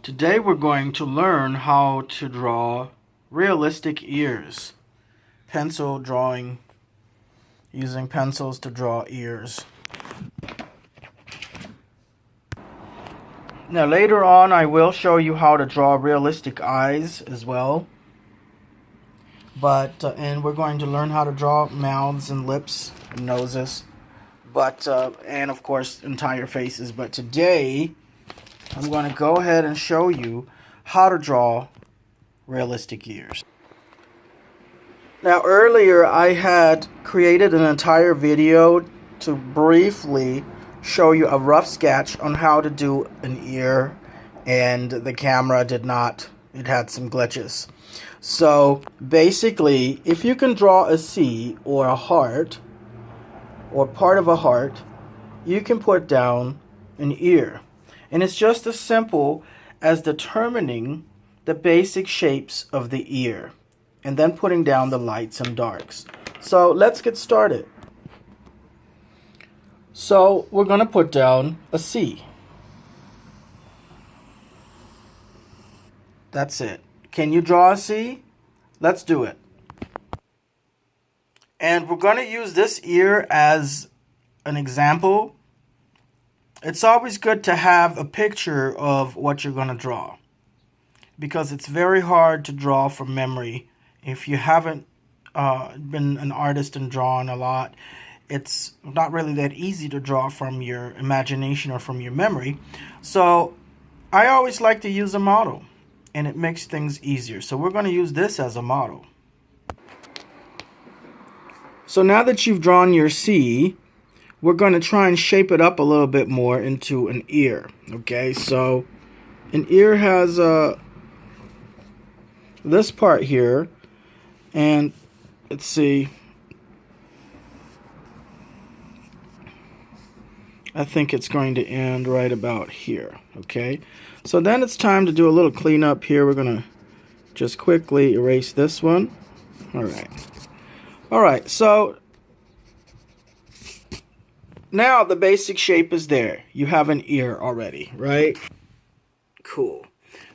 Today we're going to learn how to draw realistic ears. Pencil drawing, using pencils to draw ears. Now later on I will show you how to draw realistic eyes as well. And we're going to learn how to draw mouths and lips and noses. And of course entire faces. But today I'm going to go ahead and show you how to draw realistic ears. Now earlier I had created an entire video to briefly show you a rough sketch on how to do an ear, and the camera did not, it had some glitches. So basically, if you can draw a C or a heart or part of a heart, you can put down an ear. And it's just as simple as determining the basic shapes of the ear and then putting down the lights and darks. So let's get started. So we're going to put down a C. That's it. Can you draw a C? Let's do it. And we're going to use this ear as an example. It's always good to have a picture of what you're going to draw, because it's very hard to draw from memory. If you haven't been an artist and drawn a lot, it's not really that easy to draw from your imagination or from your memory. So I always like to use a model, and it makes things easier. So we're going to use this as a model. So now that you've drawn your C, we're going to try and shape it up a little bit more into an ear. Okay, so an ear has this part here, and let's see, I think it's going to end right about here. Okay, so then it's time to do a little cleanup here. We're going to just quickly erase this one. Alright, so now the basic shape is there. You have an ear already, right? Cool.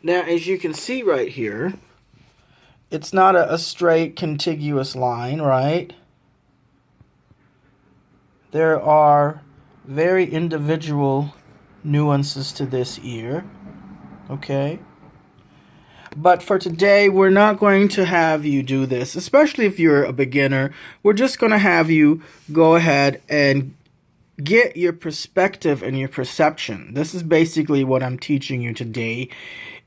Now, as you can see right here, it's not a straight contiguous line, right? There are very individual nuances to this ear, okay? But for today, we're not going to have you do this, especially if you're a beginner. We're just going to have you go ahead and get your perspective and your perception. This is basically what I'm teaching you today,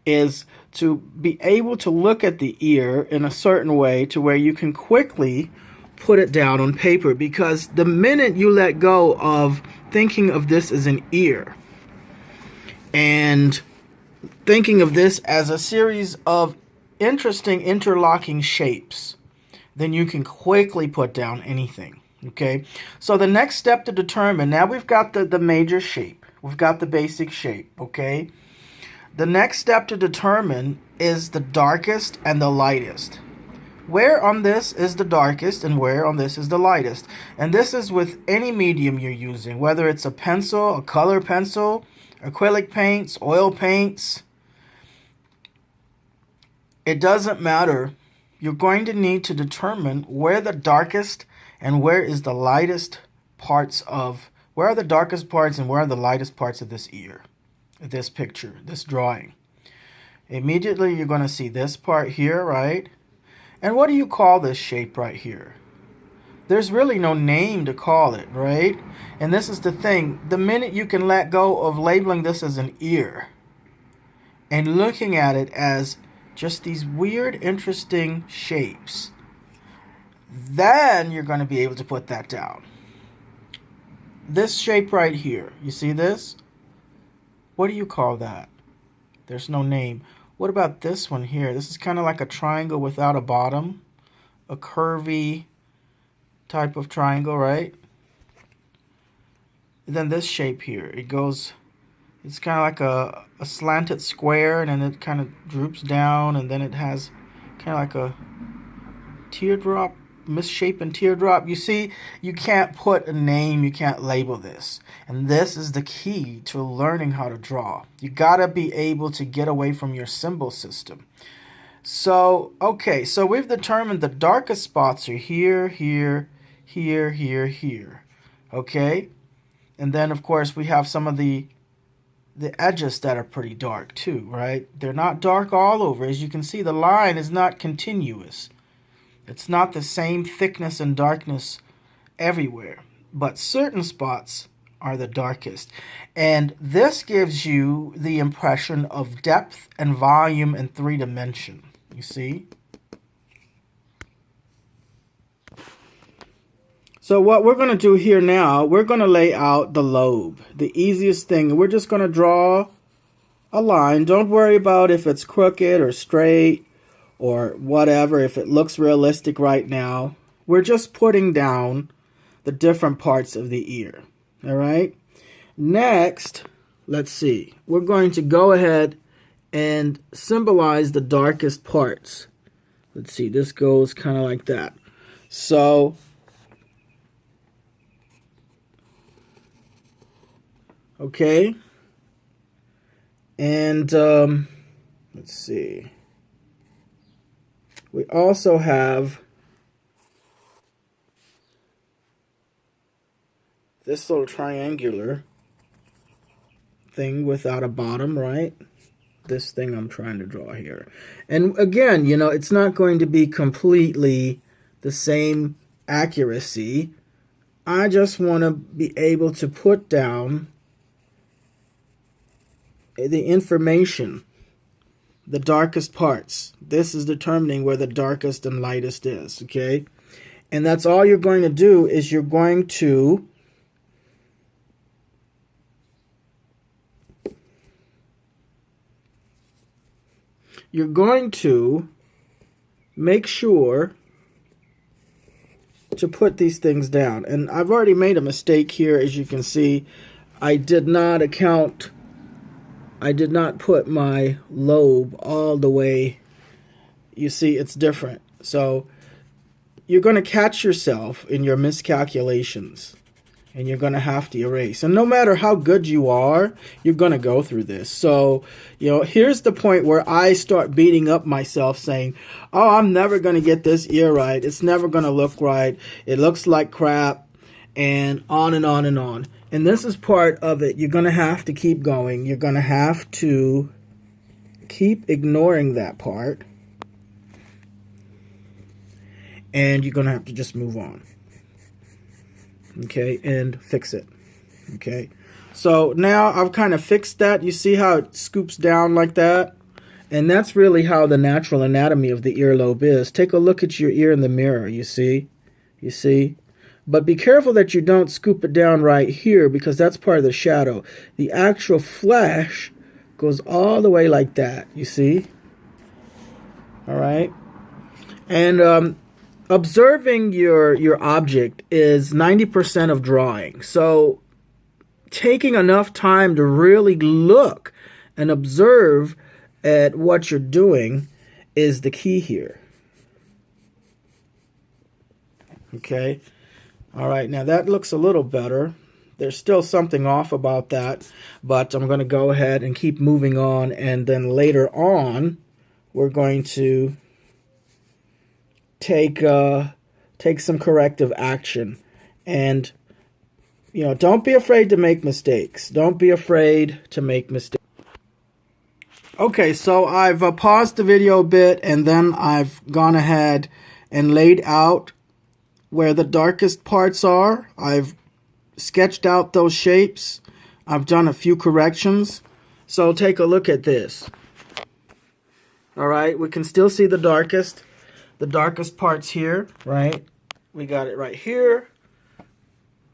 is to be able to look at the ear in a certain way to where you can quickly put it down on paper. Because the minute you let go of thinking of this as an ear and thinking of this as a series of interesting interlocking shapes, then you can quickly put down anything. Okay, so the next step to determine, now we've got the major shape, we've got the basic shape, okay? The next step to determine is the darkest and the lightest. Where on this is the darkest and where on this is the lightest? And this is with any medium you're using, whether it's a pencil, a color pencil, acrylic paints, oil paints. It doesn't matter. You're going to need to determine where the darkest and where is the lightest parts of, where are the darkest parts and where are the lightest parts of this ear, this picture, this drawing. Immediately you're going to see this part here, right? And what do you call this shape right here? There's really no name to call it, right? And this is the thing, the minute you can let go of labeling this as an ear and looking at it as just these weird, interesting shapes, then you're going to be able to put that down. This shape right here, you see this? What do you call that? There's no name. What about this one here? This is kind of like a triangle without a bottom, a curvy type of triangle, right? And then this shape here, it's kind of like a slanted square, and then it kind of droops down, and then it has kind of like a teardrop misshapen teardrop. You see, you can't put a name, you can't label this. And this is the key to learning how to draw. You gotta be able to get away from your symbol system. So, okay, so we've determined the darkest spots are here, here, here, here, here. Okay? And then, of course, we have some of the edges that are pretty dark too, right? They're not dark all over. As you can see, the line is not continuous. It's not the same thickness and darkness everywhere, but certain spots are the darkest. And this gives you the impression of depth and volume in 3 dimension. You see? So what we're going to do here now, we're going to lay out the lobe. The easiest thing, we're just going to draw a line. Don't worry about if it's crooked or straight or whatever, if it looks realistic right now. We're just putting down the different parts of the ear. All right? Next, let's see. We're going to go ahead and symbolize the darkest parts. Let's see, this goes kind of like that. So, okay, and let's see, we also have this little triangular thing without a bottom, right? This thing I'm trying to draw here. And again, you know, it's not going to be completely the same accuracy. I just want to be able to put down the information, the darkest parts. This is determining where the darkest and lightest is, okay? And that's all you're going to do is you're going to make sure to put these things down. And I've already made a mistake here. As you can see, I did not put my lobe all the way. You see, it's different. So you're going to catch yourself in your miscalculations, and you're going to have to erase. And no matter how good you are, you're going to go through this. So, you know, here's the point where I start beating up myself saying, oh, I'm never going to get this ear right. It's never going to look right. It looks like crap, and on and on and on. And this is part of it. You're going to have to keep going. You're going to have to keep ignoring that part. And you're going to have to just move on. Okay, and fix it. Okay, so now I've kind of fixed that. You see how it scoops down like that? And that's really how the natural anatomy of the earlobe is. Take a look at your ear in the mirror, you see? You see? But be careful that you don't scoop it down right here, because that's part of the shadow. The actual flesh goes all the way like that, you see? All right? And observing your object is 90% of drawing. So taking enough time to really look and observe at what you're doing is the key here. Okay. All right. Now that looks a little better. There's still something off about that, but I'm going to go ahead and keep moving on. And then later on, we're going to take some corrective action. And, you know, don't be afraid to make mistakes. Don't be afraid to make mistakes. Okay, so I've paused the video a bit, and then I've gone ahead and laid out where the darkest parts are. I've sketched out those shapes. I've done a few corrections. So take a look at this. All right, we can still see the darkest parts here, right? We got it right here,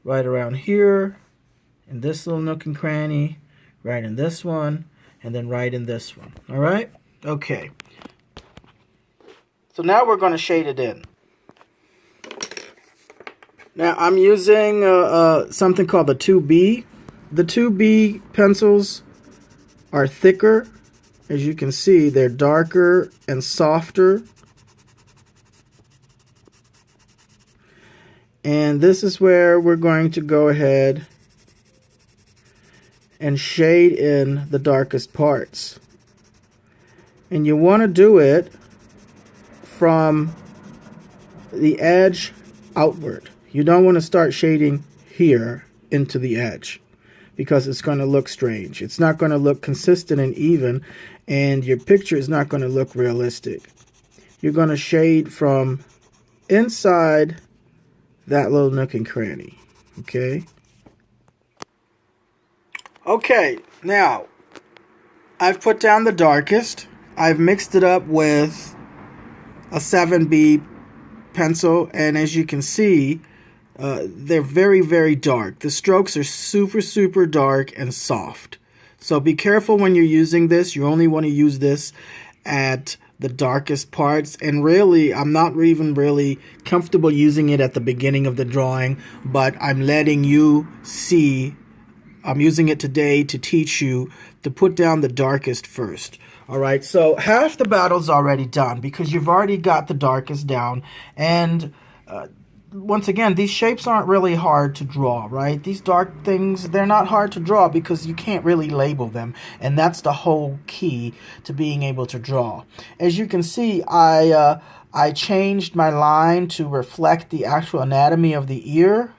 right around here, in this little nook and cranny, right in this one, and then right in this one. All right? Okay. So now we're going to shade it in. Now I'm using something called the 2B. The 2B pencils are thicker. As you can see, they're darker and softer. And this is where we're going to go ahead and shade in the darkest parts. And you want to do it from the edge outward. You don't want to start shading here into the edge, because it's going to look strange. It's not going to look consistent and even, and your picture is not going to look realistic. You're going to shade from inside that little nook and cranny. Okay, now I've put down the darkest. I've mixed it up with a 7B pencil, and as you can see, they're very, very dark. The strokes are super, super dark and soft. So be careful when you're using this. You only want to use this at the darkest parts. And really, I'm not even really comfortable using it at the beginning of the drawing, but I'm letting you see. I'm using it today to teach you to put down the darkest first. All right, so half the battle's already done because you've already got the darkest down. And once again, these shapes aren't really hard to draw, right? These dark things, they're not hard to draw because you can't really label them. And that's the whole key to being able to draw. As you can see, I changed my line to reflect the actual anatomy of the ear,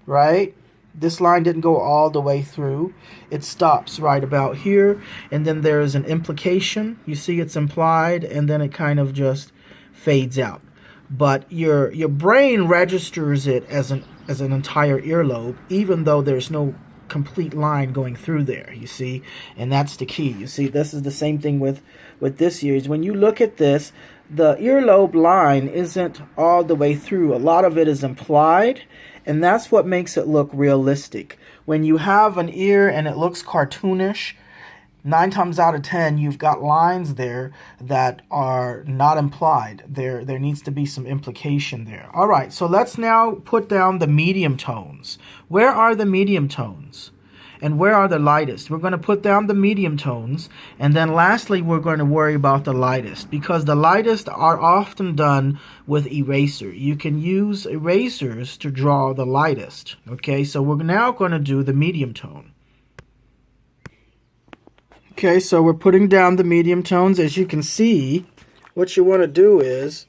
right? This line didn't go all the way through. It stops right about here, and then there is an implication. You see it's implied, and then it kind of just fades out. But your brain registers it as an entire earlobe, even though there's no complete line going through there, you see? And that's the key. You see, this is the same thing with this ear. When you look at this, the earlobe line isn't all the way through. A lot of it is implied, and that's what makes it look realistic. When you have an ear and it looks cartoonish, 9 times out of 10, you've got lines there that are not implied. There needs to be some implication there. All right, so let's now put down the medium tones. Where are the medium tones? And where are the lightest? We're going to put down the medium tones. And then lastly, we're going to worry about the lightest, because the lightest are often done with eraser. You can use erasers to draw the lightest. Okay, so we're now going to do the medium tone. Okay, so we're putting down the medium tones. As you can see, what you want to do is,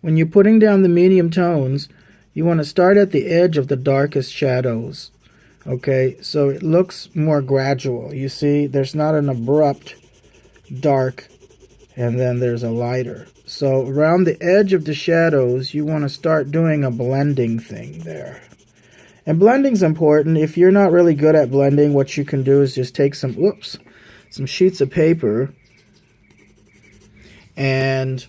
when you're putting down the medium tones, you want to start at the edge of the darkest shadows. Okay, so it looks more gradual. You see, there's not an abrupt dark and then there's a lighter. So around the edge of the shadows, you want to start doing a blending thing there. And blending's important. If you're not really good at blending, what you can do is just take some sheets of paper and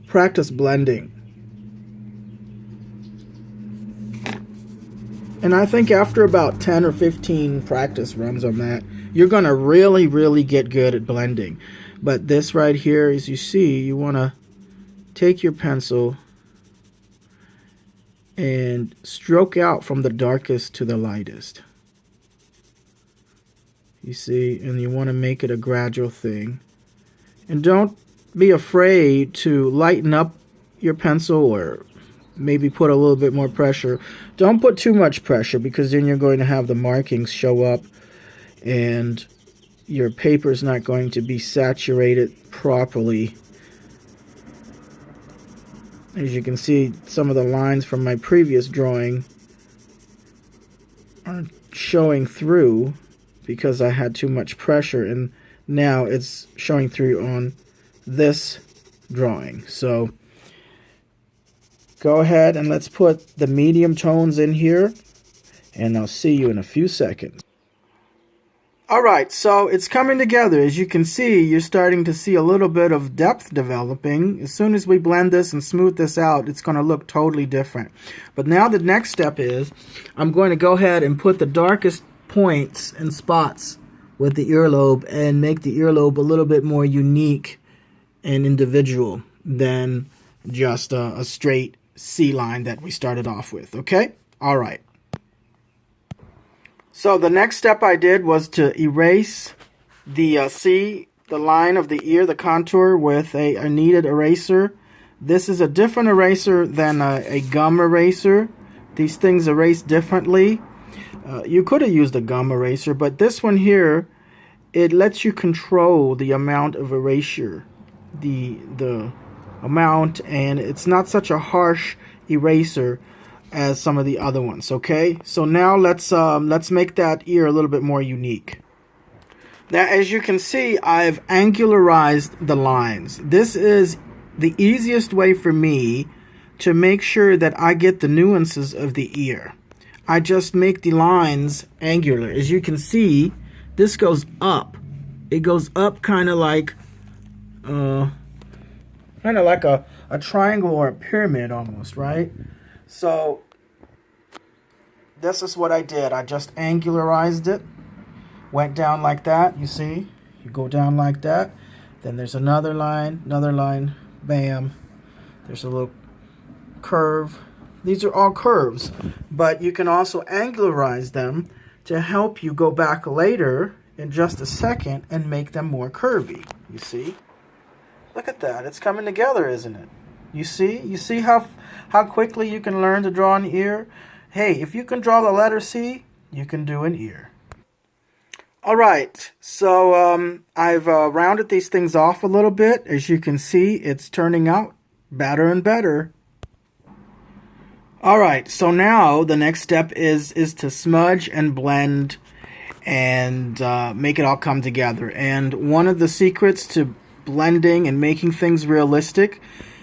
practice blending. And I think after about 10 or 15 practice runs on that, you're going to really, really get good at blending. But this right here, as you see, you want to take your pencil and stroke out from the darkest to the lightest. You see, and you want to make it a gradual thing. And don't be afraid to lighten up your pencil or maybe put a little bit more pressure. Don't put too much pressure, because then you're going to have the markings show up and your paper is not going to be saturated properly. As you can see, some of the lines from my previous drawing are showing through because I had too much pressure, and now it's showing through on this drawing. So go ahead and let's put the medium tones in here, and I'll see you in a few seconds. Alright, so it's coming together. As you can see, you're starting to see a little bit of depth developing. As soon as we blend this and smooth this out, it's going to look totally different. But now the next step is, I'm going to go ahead and put the darkest points and spots with the earlobe and make the earlobe a little bit more unique and individual than just a straight C line that we started off with. Okay? Alright. So the next step I did was to erase the line of the ear, the contour, with a kneaded eraser. This is a different eraser than a gum eraser. These things erase differently. You could have used a gum eraser, but this one here, it lets you control the amount of erasure, the amount, and it's not such a harsh eraser as some of the other ones. Okay, so now let's make that ear a little bit more unique. Now, as you can see, I've angularized the lines. This is the easiest way for me to make sure that I get the nuances of the ear. I just make the lines angular. As you can see, this goes up. It goes up kind of like a triangle or a pyramid almost, right? So this is what I did. I just angularized it. Went down like that, you see? You go down like that. Then there's another line, bam. There's a little curve. These are all curves, but you can also angularize them to help you go back later in just a second and make them more curvy. You see? Look at that. It's coming together, isn't it? You see? You see how quickly you can learn to draw an ear? Hey, if you can draw the letter C, you can do an ear. All right, so I've rounded these things off a little bit. As you can see, it's turning out better and better. All right, so now the next step is to smudge and blend and make it all come together. And one of the secrets to blending and making things realistic,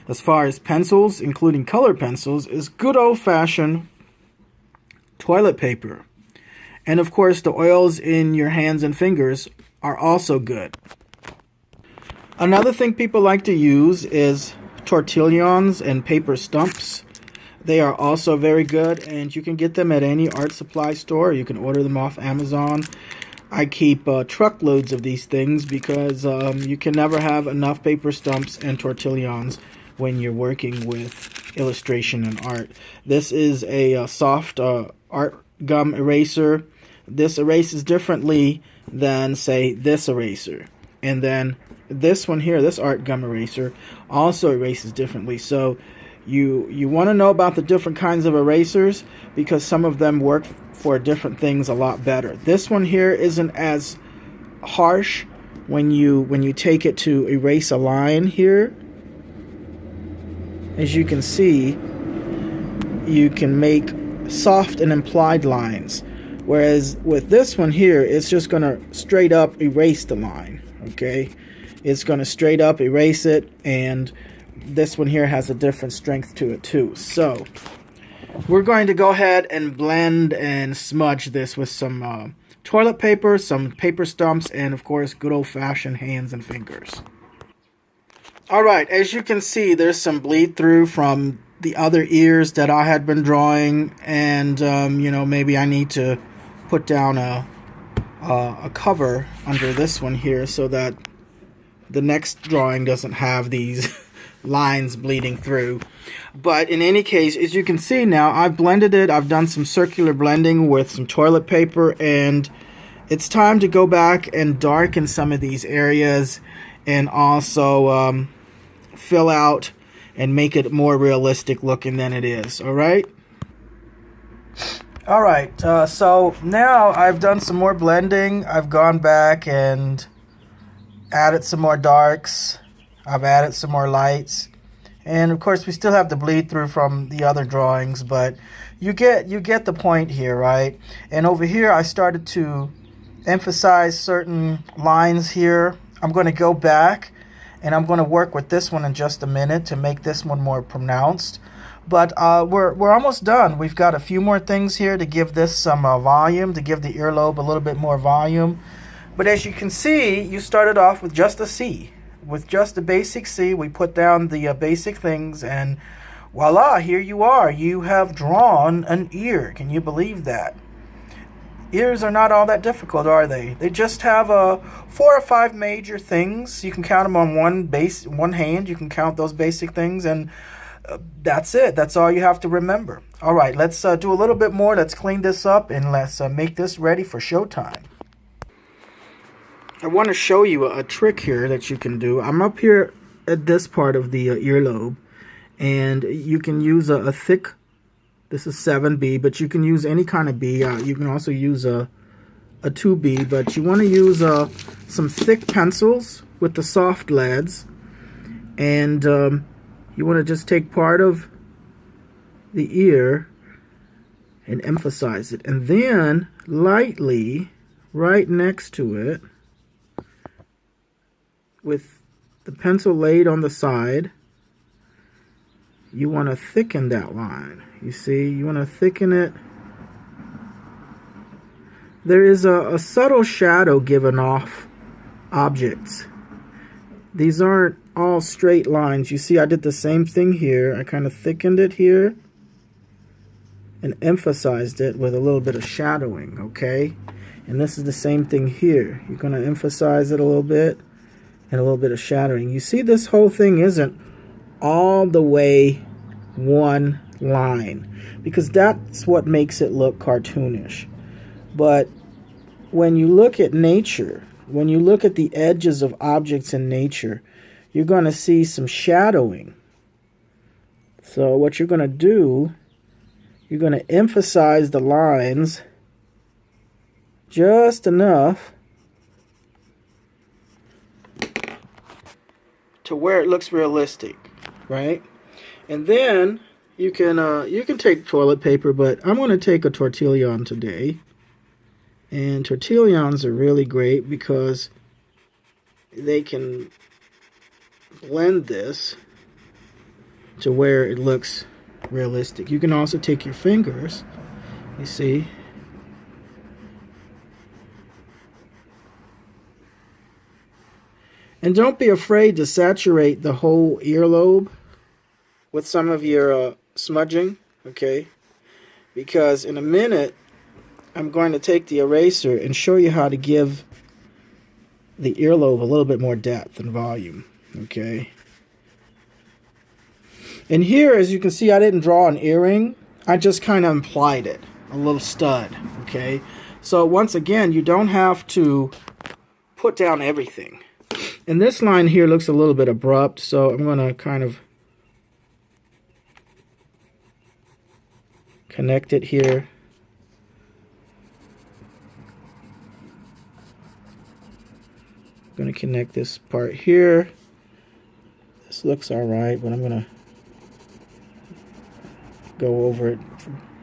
as far as pencils, including colored pencils, is good old-fashioned toilet paper. And of course, the oils in your hands and fingers are also good. Another thing people like to use is tortillons and paper stumps. They are also very good, and you can get them at any art supply store. You can order them off Amazon. I keep truckloads of these things because you can never have enough paper stumps and tortillons when you're working with illustration and art. This is a soft art gum eraser. This erases differently than, say, this eraser. And then this one here, this art gum eraser, also erases differently. So you want to know about the different kinds of erasers because some of them work for different things a lot better. This one here isn't as harsh when you take it to erase a line here. As you can see, you can make soft and implied lines. Whereas with this one here, it's just going to straight up erase the line, okay? It's going to straight up erase it, and this one here has a different strength to it too. So we're going to go ahead and blend and smudge this with some toilet paper, some paper stumps, and of course, good old-fashioned hands and fingers. Alright, as you can see, there's some bleed through from the other ears that I had been drawing, and you know, maybe I need to put down a cover under this one here so that the next drawing doesn't have these lines bleeding through. But in any case, as you can see now, I've blended it. I've done some circular blending with some toilet paper, and it's time to go back and darken some of these areas and also fill out and make it more realistic looking than it is. Alright? Alright, so now I've done some more blending. I've gone back and added some more darks. I've added some more lights. And of course we still have the bleed through from the other drawings, but you get the point here, right? And over here I started to emphasize certain lines here. I'm going to go back and I'm going to work with this one in just a minute to make this one more pronounced. But we're almost done. We've got a few more things here to give this some volume, to give the earlobe a little bit more volume. But as you can see, you started off with just a C. With just a basic C, we put down the basic things, and voila, here you are. You have drawn an ear. Can you believe that? Ears are not all that difficult, are they? They just have 4 or 5 major things. You can count them on one hand. You can count those basic things, and that's it. That's all you have to remember. All right, let's do a little bit more. Let's clean this up, and let's make this ready for showtime. I want to show you a trick here that you can do. I'm up here at this part of the earlobe, And you can use a thick, this is 7B, but you can use any kind of B. You can also use a 2B, but you want to use some thick pencils with the soft leads. And you want to just take part of the ear and emphasize it. And then lightly, right next to it, with the pencil laid on the side, you want to thicken that line. You see, you want to thicken it. There is a subtle shadow given off objects. These aren't all straight lines. You see, I did the same thing here. I kind of thickened it here and emphasized it with a little bit of shadowing, okay? And this is the same thing here. You're going to emphasize it a little bit and a little bit of shadowing. You see, this whole thing isn't all the way one line, because that's what makes it look cartoonish. But when you look at nature, when you look at the edges of objects in nature, you're going to see some shadowing. So what you're going to do, you're going to emphasize the lines just enough to where it looks realistic, right? And then you can take toilet paper, but I'm going to take a tortillon today. And tortillons are really great because they can blend this to where it looks realistic. You can also take your fingers, you see, and don't be afraid to saturate the whole earlobe with some of your smudging, okay? Because in a minute I'm going to take the eraser and show you how to give the earlobe a little bit more depth and volume, okay? And here, as you can see, I didn't draw an earring. I just kind of implied it, a little stud, okay? So once again, you don't have to put down everything. And this line here looks a little bit abrupt, so I'm going to kind of connect it here. I'm going to connect this part here. This looks alright, but I'm going to go over it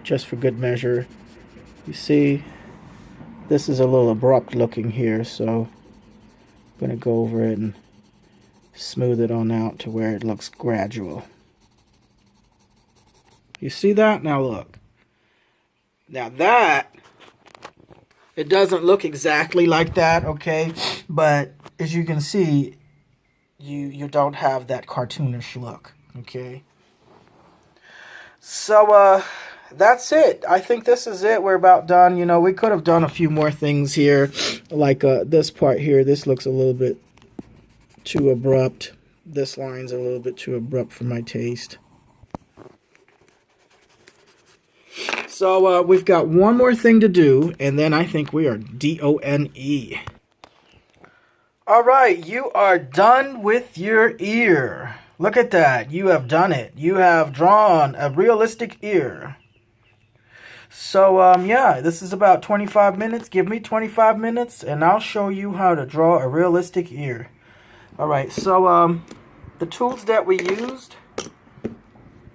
just for good measure. You see, this is a little abrupt looking here, so I'm going to go over it and smooth it on out to where it looks gradual. You see that? Now look. Now that, it doesn't look exactly like that, okay? But as you can see, you don't have that cartoonish look, okay? So, that's it. I think this is it. We're about done. You know, we could have done a few more things here, like this part here. This looks a little bit too abrupt. This line's a little bit too abrupt for my taste. So we've got one more thing to do, and then I think we are D-O-N-E. All right, you are done with your ear. Look at that. You have done it. You have drawn a realistic ear. So, yeah, this is about 25 minutes. Give me 25 minutes, and I'll show you how to draw a realistic ear. All right, so the tools that we used,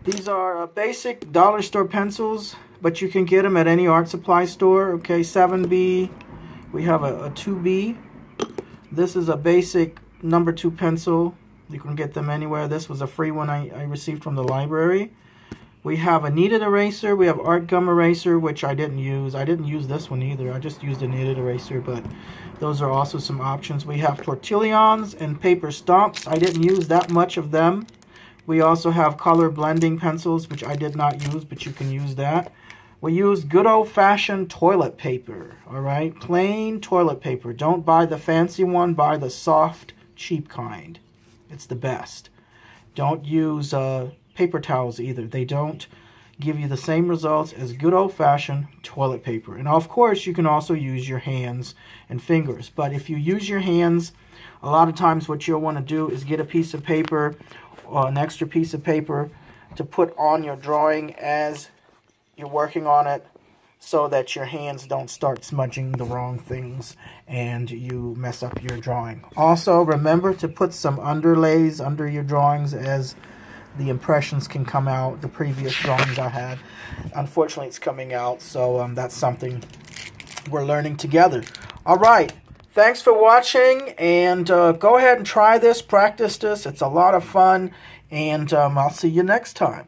these are basic dollar store pencils, but you can get them at any art supply store. Okay, 7B. We have a 2B. This is a basic number 2 pencil. You can get them anywhere. This was a free one I received from the library. We have a kneaded eraser. We have art gum eraser, which I didn't use. I didn't use this one either. I just used a kneaded eraser, but those are also some options. We have tortillons and paper stumps. I didn't use that much of them. We also have color blending pencils, which I did not use, but you can use that. We use good old-fashioned toilet paper, all right? Plain toilet paper. Don't buy the fancy one. Buy the soft, cheap kind. It's the best. Don't use paper towels either. They don't give you the same results as good old-fashioned toilet paper. And of course, you can also use your hands and fingers. But if you use your hands, a lot of times what you'll want to do is get a piece of paper, or an extra piece of paper, to put on your drawing as you're working on it, so that your hands don't start smudging the wrong things and you mess up your drawing. Also, remember to put some underlays under your drawings as the impressions can come out. The previous drawings I had, unfortunately, it's coming out, so that's something we're learning together. All right. Thanks for watching, and go ahead and try this, practice this. It's a lot of fun, and I'll see you next time.